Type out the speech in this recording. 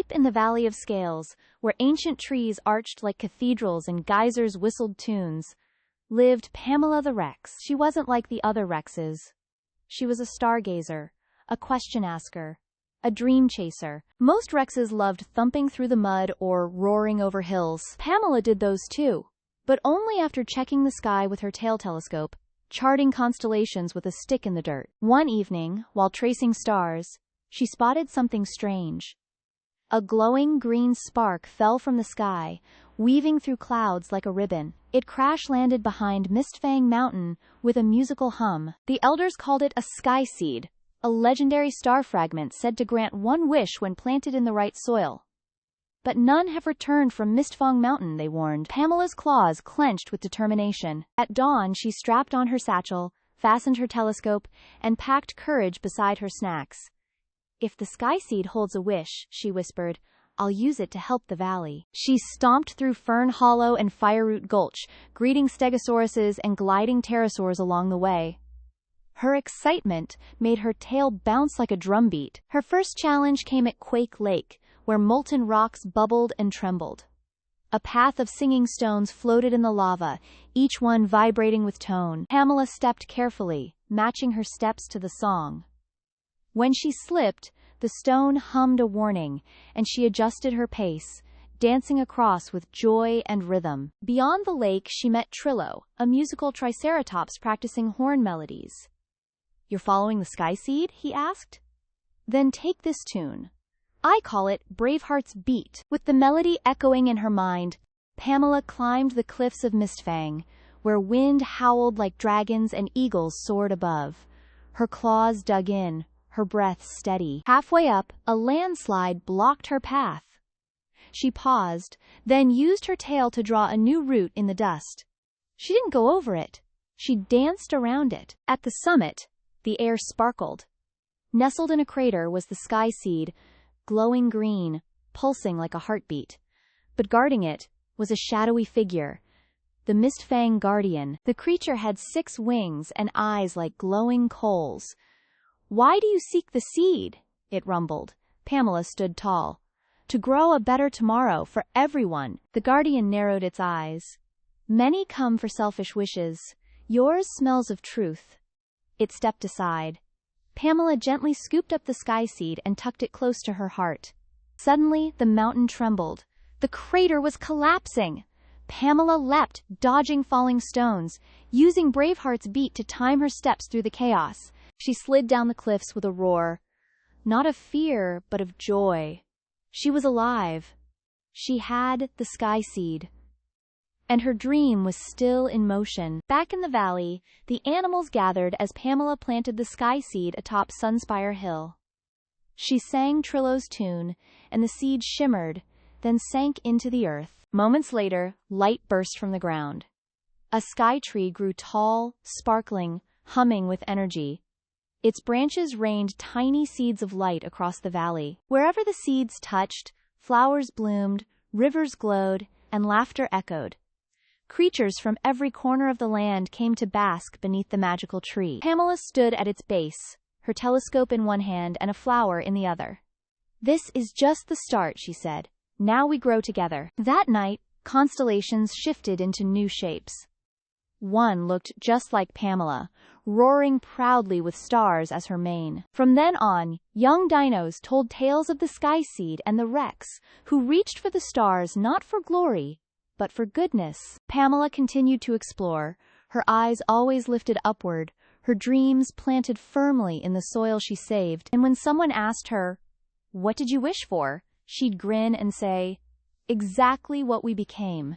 Deep in the Valley of Scales, where ancient trees arched like cathedrals and geysers whistled tunes, lived Pamela the Rex. She wasn't like the other Rexes. She was a stargazer, a question-asker, a dream chaser. Most Rexes loved thumping through the mud or roaring over hills. Pamela did those too, but only after checking the sky with her tail telescope, charting constellations with a stick in the dirt. One evening, while tracing stars, she spotted something strange. A glowing green spark fell from the sky, weaving through clouds like a ribbon. It crash-landed behind Mistfang Mountain with a musical hum. The elders called it a Skyseed, a legendary star fragment said to grant one wish when planted in the right soil. But none have returned from Mistfang Mountain, they warned. Pamela's claws clenched with determination. At dawn, she strapped on her satchel, fastened her telescope, and packed courage beside her snacks. If the Skyseed holds a wish, she whispered, I'll use it to help the valley. She stomped through Fern Hollow and Fireroot Gulch, greeting stegosauruses and gliding pterosaurs along the way. Her excitement made her tail bounce like a drumbeat. Her first challenge came at Quake Lake, where molten rocks bubbled and trembled. A path of singing stones floated in the lava, each one vibrating with tone. Pamela stepped carefully, matching her steps to the song. When she slipped, the stone hummed a warning, and she adjusted her pace, dancing across with joy and rhythm. Beyond the lake, she met Trillo, a musical triceratops practicing horn melodies. You're following the Skyseed? He asked. Then take this tune. I call it Braveheart's Beat. With the melody echoing in her mind, Pamela climbed the cliffs of Mistfang, where wind howled like dragons and eagles soared above. Her claws dug in, her breath steady. Halfway up, a landslide blocked her path. She paused, then used her tail to draw a new route in the dust. She didn't go over it. She danced around it. At the summit, the air sparkled. Nestled in a crater was the Skyseed, glowing green, pulsing like a heartbeat. But guarding it was a shadowy figure, the Mistfang Guardian. The creature had 6 wings and eyes like glowing coals. Why do you seek the seed? It rumbled. Pamela stood tall. To grow a better tomorrow for everyone. The Guardian narrowed its eyes. Many come for selfish wishes. Yours smells of truth. It stepped aside. Pamela gently scooped up the Skyseed and tucked it close to her heart. Suddenly, the mountain trembled. The crater was collapsing. Pamela leapt, dodging falling stones, using Braveheart's beat to time her steps through the chaos. She slid down the cliffs with a roar, not of fear, but of joy. She was alive. She had the Skyseed. And her dream was still in motion. Back in the valley, the animals gathered as Pamela planted the Skyseed atop Sunspire Hill. She sang Trillo's tune, and the seed shimmered, then sank into the earth. Moments later, light burst from the ground. A sky tree grew tall, sparkling, humming with energy. Its branches rained tiny seeds of light across the valley. Wherever the seeds touched, flowers bloomed, rivers glowed, and laughter echoed. Creatures from every corner of the land came to bask beneath the magical tree. Pamela stood at its base, her telescope in one hand and a flower in the other. This is just the start, she said. Now we grow together. That night, constellations shifted into new shapes. One looked just like Pamela, roaring proudly with stars as her mane. From then on, young dinos told tales of the Skyseed and the Rex, who reached for the stars not for glory, but for goodness. Pamela continued to explore, her eyes always lifted upward, her dreams planted firmly in the soil she saved. And when someone asked her, "What did you wish for?" she'd grin and say, "Exactly what we became."